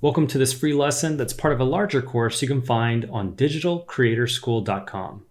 Welcome to this free lesson that's part of a larger course you can find on digitalcreatorschool.com.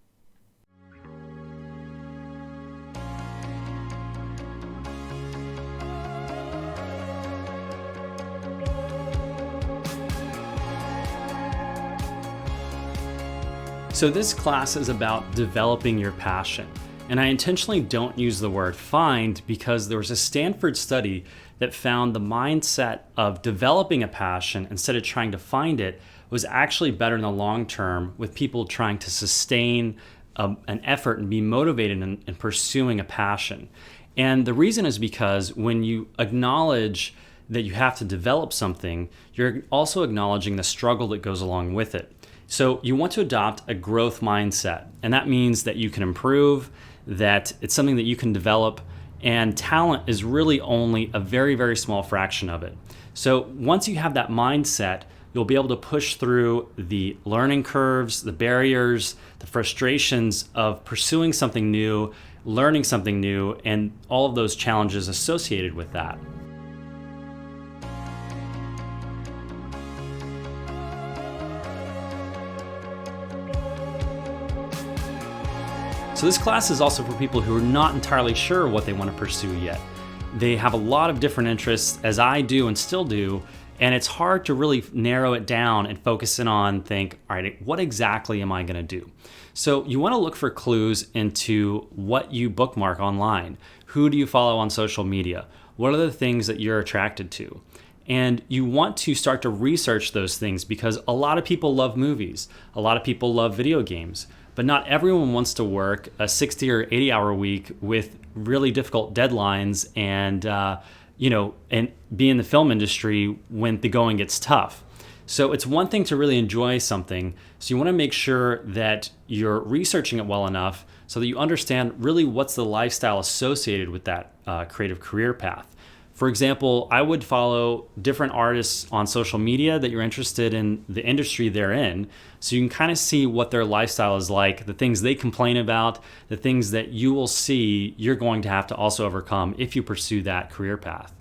So this class is about developing your passion. And I intentionally don't use the word find because there was a Stanford study that found the mindset of developing a passion instead of trying to find it was actually better in the long term with people trying to sustain an effort and be motivated in pursuing a passion. And the reason is because when you acknowledge that you have to develop something, you're also acknowledging the struggle that goes along with it. So you want to adopt a growth mindset, and that means that you can improve, that it's something that you can develop, and talent is really only a very, very small fraction of it. So once you have that mindset, you'll be able to push through the learning curves, the barriers, the frustrations of pursuing something new, learning something new, and all of those challenges associated with that. So this class is also for people who are not entirely sure what they want to pursue yet. They have a lot of different interests, as I do and still do, and it's hard to really narrow it down and focus in on, think, all right, what exactly am I going to do? So you want to look for clues into what you bookmark online. Who do you follow on social media? What are the things that you're attracted to? And you want to start to research those things because a lot of people love movies. A lot of people love video games. But not everyone wants to work a 60 or 80 hour week with really difficult deadlines and be in the film industry when the going gets tough. So it's one thing to really enjoy something. So you want to make sure that you're researching it well enough so that you understand really what's the lifestyle associated with that creative career path. For example, I would follow different artists on social media that you're interested in the industry they're in, so you can kind of see what their lifestyle is like, the things they complain about, the things that you will see you're going to have to also overcome if you pursue that career path.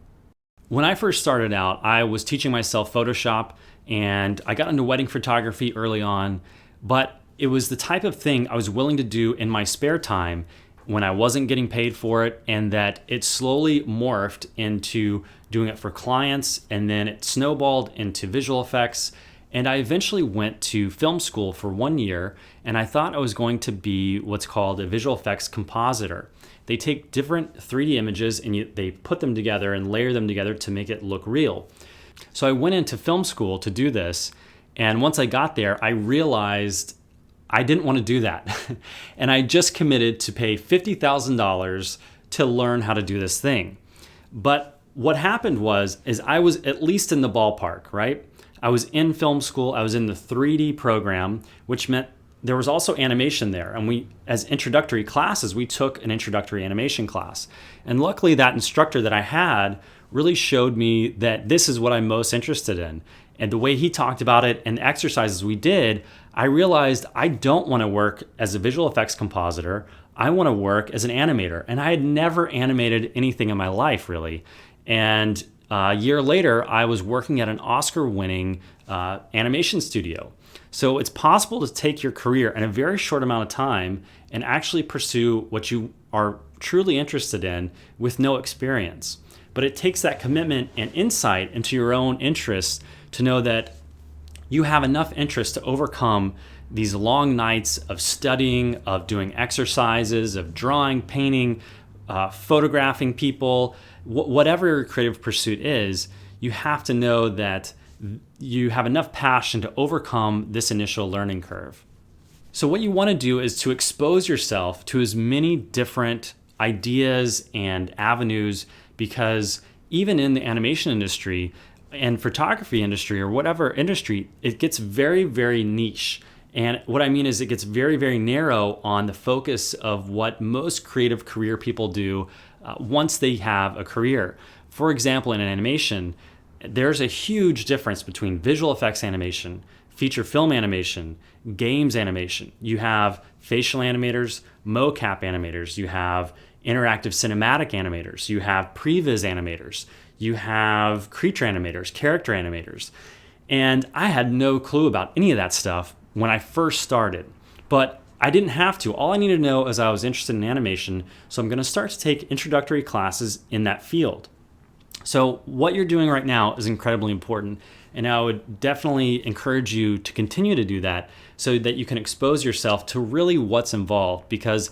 When I first started out, I was teaching myself Photoshop, and I got into wedding photography early on, but it was the type of thing I was willing to do in my spare time when I wasn't getting paid for it, and that it slowly morphed into doing it for clients, and then it snowballed into visual effects. And I eventually went to film school for 1 year, and I thought I was going to be what's called a visual effects compositor. They take different 3D images and they put them together and layer them together to make it look real. So I went into film school to do this, and once I got there, I realized I didn't want to do that. And I just committed to pay $50,000 to learn how to do this thing. But what happened is I was at least in the ballpark, right? I was in film school, I was in the 3D program, which meant there was also animation there. And we, as introductory classes, we took an introductory animation class. And luckily that instructor that I had really showed me that this is what I'm most interested in. And the way he talked about it and the exercises we did, I realized I don't want to work as a visual effects compositor. I want to work as an animator. And I had never animated anything in my life, really. And a year later, I was working at an Oscar-winning animation studio. So it's possible to take your career in a very short amount of time and actually pursue what you are truly interested in with no experience. But it takes that commitment and insight into your own interests to know that you have enough interest to overcome these long nights of studying, of doing exercises, of drawing, painting, photographing people, whatever your creative pursuit is. You have to know that you have enough passion to overcome this initial learning curve. So what you want to do is to expose yourself to as many different ideas and avenues, because even in the animation industry and photography industry or whatever industry, it gets very, very niche. And what I mean is it gets very, very narrow on the focus of what most creative career people do once they have a career. For example, in animation, there's a huge difference between visual effects animation, feature film animation, games animation. You have facial animators, mocap animators, you have interactive cinematic animators, you have previs animators, you have creature animators, character animators. And I had no clue about any of that stuff when I first started. But I didn't have to. All I needed to know is I was interested in animation, so I'm going to start to take introductory classes in that field. So what you're doing right now is incredibly important, and I would definitely encourage you to continue to do that so that you can expose yourself to really what's involved, because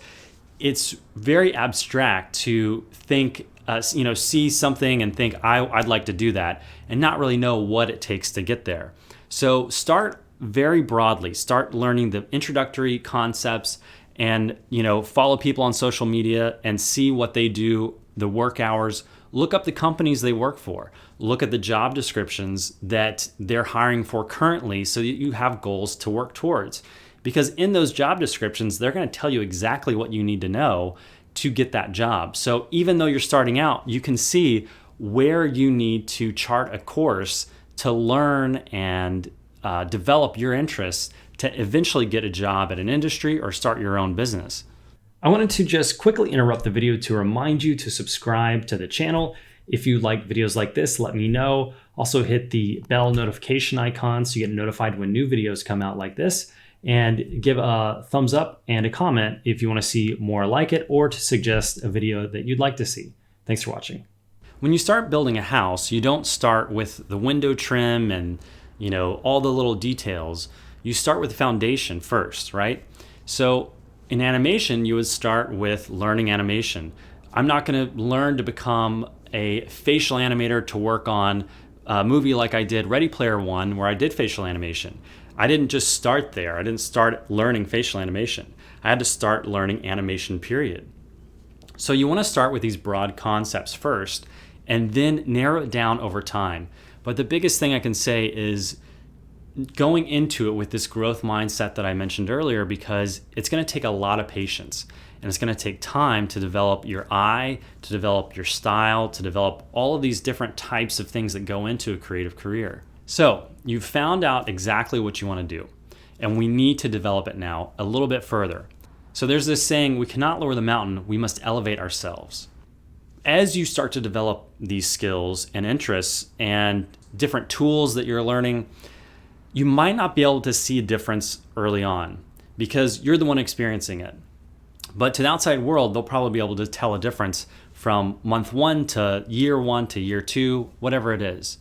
it's very abstract to think, see something and think, I'd like to do that, and not really know what it takes to get there. So start very broadly. Start learning the introductory concepts and, follow people on social media and see what they do, the work hours. Look up the companies they work for. Look at the job descriptions that they're hiring for currently so that you have goals to work towards. Because in those job descriptions, they're going to tell you exactly what you need to know to get that job. So even though you're starting out, you can see where you need to chart a course to learn and develop your interests to eventually get a job at an industry or start your own business. I wanted to just quickly interrupt the video to remind you to subscribe to the channel. If you like videos like this, let me know. Also hit the bell notification icon so you get notified when new videos come out like this. And give a thumbs up and a comment if you want to see more like it or to suggest a video that you'd like to see. Thanks for watching. When you start building a house, you don't start with the window trim and all the little details. You start with the foundation first, right? So in animation, you would start with learning animation. I'm not going to learn to become a facial animator to work on a movie like I did Ready Player One, where I did facial animation. I didn't just start there. I didn't start learning facial animation. I had to start learning animation, period. So you want to start with these broad concepts first and then narrow it down over time. But the biggest thing I can say is going into it with this growth mindset that I mentioned earlier, because it's going to take a lot of patience and it's going to take time to develop your eye, to develop your style, to develop all of these different types of things that go into a creative career. So you've found out exactly what you want to do, and we need to develop it now a little bit further. So there's this saying, we cannot lower the mountain, we must elevate ourselves. As you start to develop these skills and interests and different tools that you're learning, you might not be able to see a difference early on because you're the one experiencing it. But to the outside world, they'll probably be able to tell a difference from month 1 to year 2, whatever it is.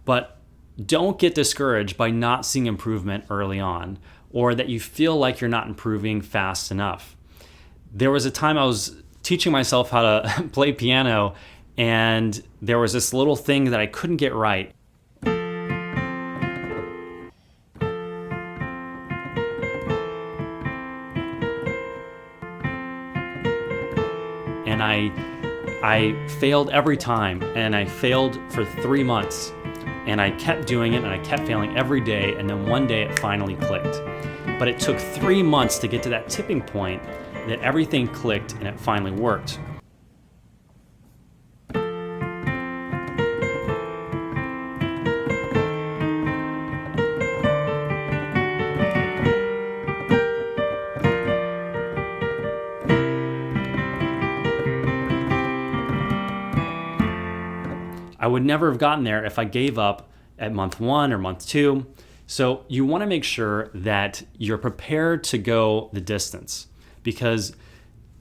But don't get discouraged by not seeing improvement early on, or that you feel like you're not improving fast enough. There was a time I was teaching myself how to play piano, and there was this little thing that I couldn't get right. And I failed every time, and I failed for 3 months. And I kept doing it, and I kept failing every day, and then one day it finally clicked. But it took 3 months to get to that tipping point that everything clicked and it finally worked. I would never have gotten there if I gave up at month 1 or month 2. So you want to make sure that you're prepared to go the distance, because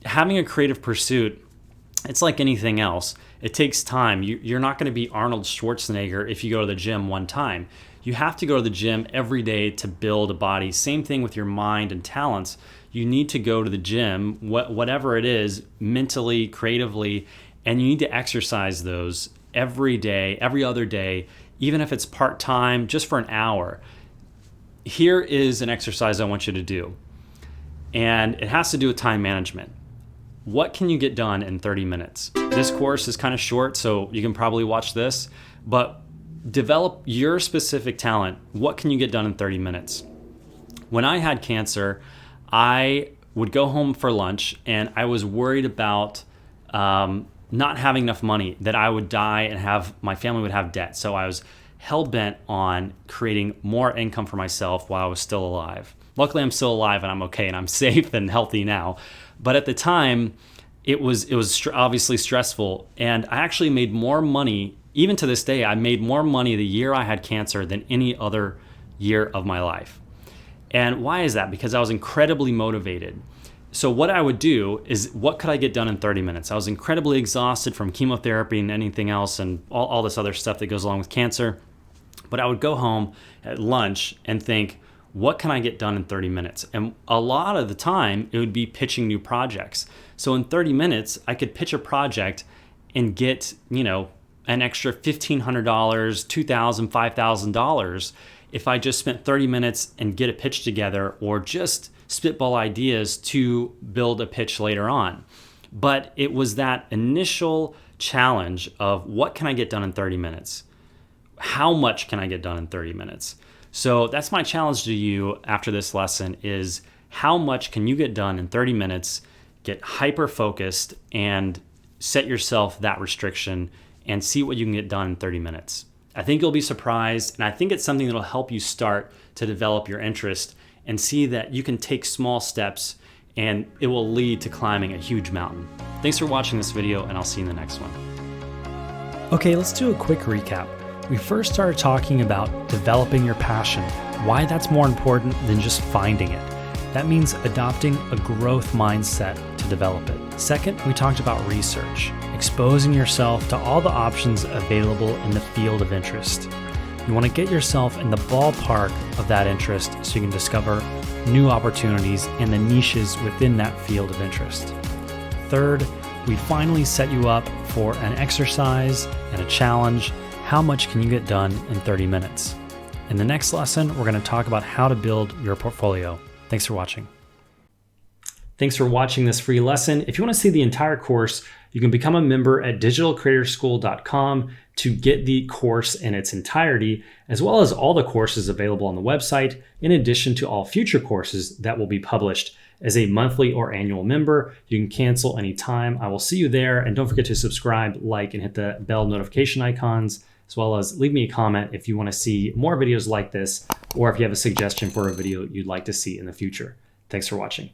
having a creative pursuit, it's like anything else. It takes time. You're not going to be Arnold Schwarzenegger if you go to the gym one time. You have to go to the gym every day to build a body. Same thing with your mind and talents. You need to go to the gym, whatever it is, mentally, creatively, and you need to exercise those every day, every other day, even if it's part-time, just for an hour. Here is an exercise I want you to do, and it has to do with time management. What can you get done in 30 minutes? This course is kind of short, so you can probably watch this, but develop your specific talent. What can you get done in 30 minutes? When I had cancer, I would go home for lunch, and I was worried about not having enough money, that I would die and my family would have debt. So I was hell-bent on creating more income for myself while I was still alive. Luckily, I'm still alive and I'm okay and I'm safe and healthy now. But at the time, it was obviously stressful, and I actually made more money Even to this day, I made more money the year I had cancer than any other year of my life. And why is that? Because I was incredibly motivated. So what I would do is, what could I get done in 30 minutes? I was incredibly exhausted from chemotherapy and anything else and all this other stuff that goes along with cancer. But I would go home at lunch and think, what can I get done in 30 minutes? And a lot of the time, it would be pitching new projects. So in 30 minutes, I could pitch a project and get, an extra $1,500, $2,000, $5,000 if I just spent 30 minutes and get a pitch together, or just spitball ideas to build a pitch later on. But it was that initial challenge of, what can I get done in 30 minutes? How much can I get done in 30 minutes? So that's my challenge to you after this lesson, is how much can you get done in 30 minutes? Get hyper focused and set yourself that restriction and see what you can get done in 30 minutes. I think you'll be surprised, and I think it's something that'll help you start to develop your interest and see that you can take small steps and it will lead to climbing a huge mountain. Thanks for watching this video, and I'll see you in the next one. Okay, let's do a quick recap. We first started talking about developing your passion, why that's more important than just finding it. That means adopting a growth mindset to develop it. Second, we talked about research, exposing yourself to all the options available in the field of interest. You want to get yourself in the ballpark of that interest so you can discover new opportunities and the niches within that field of interest. Third, we finally set you up for an exercise and a challenge. How much can you get done in 30 minutes? In the next lesson, we're going to talk about how to build your portfolio. Thanks for watching. Thanks for watching this free lesson. If you want to see the entire course, you can become a member at digitalcreatorschool.com to get the course in its entirety, as well as all the courses available on the website, in addition to all future courses that will be published. As a monthly or annual member, you can cancel anytime. I will see you there, and don't forget to subscribe, like, and hit the bell notification icons, as well as leave me a comment if you want to see more videos like this, or if you have a suggestion for a video you'd like to see in the future. Thanks for watching.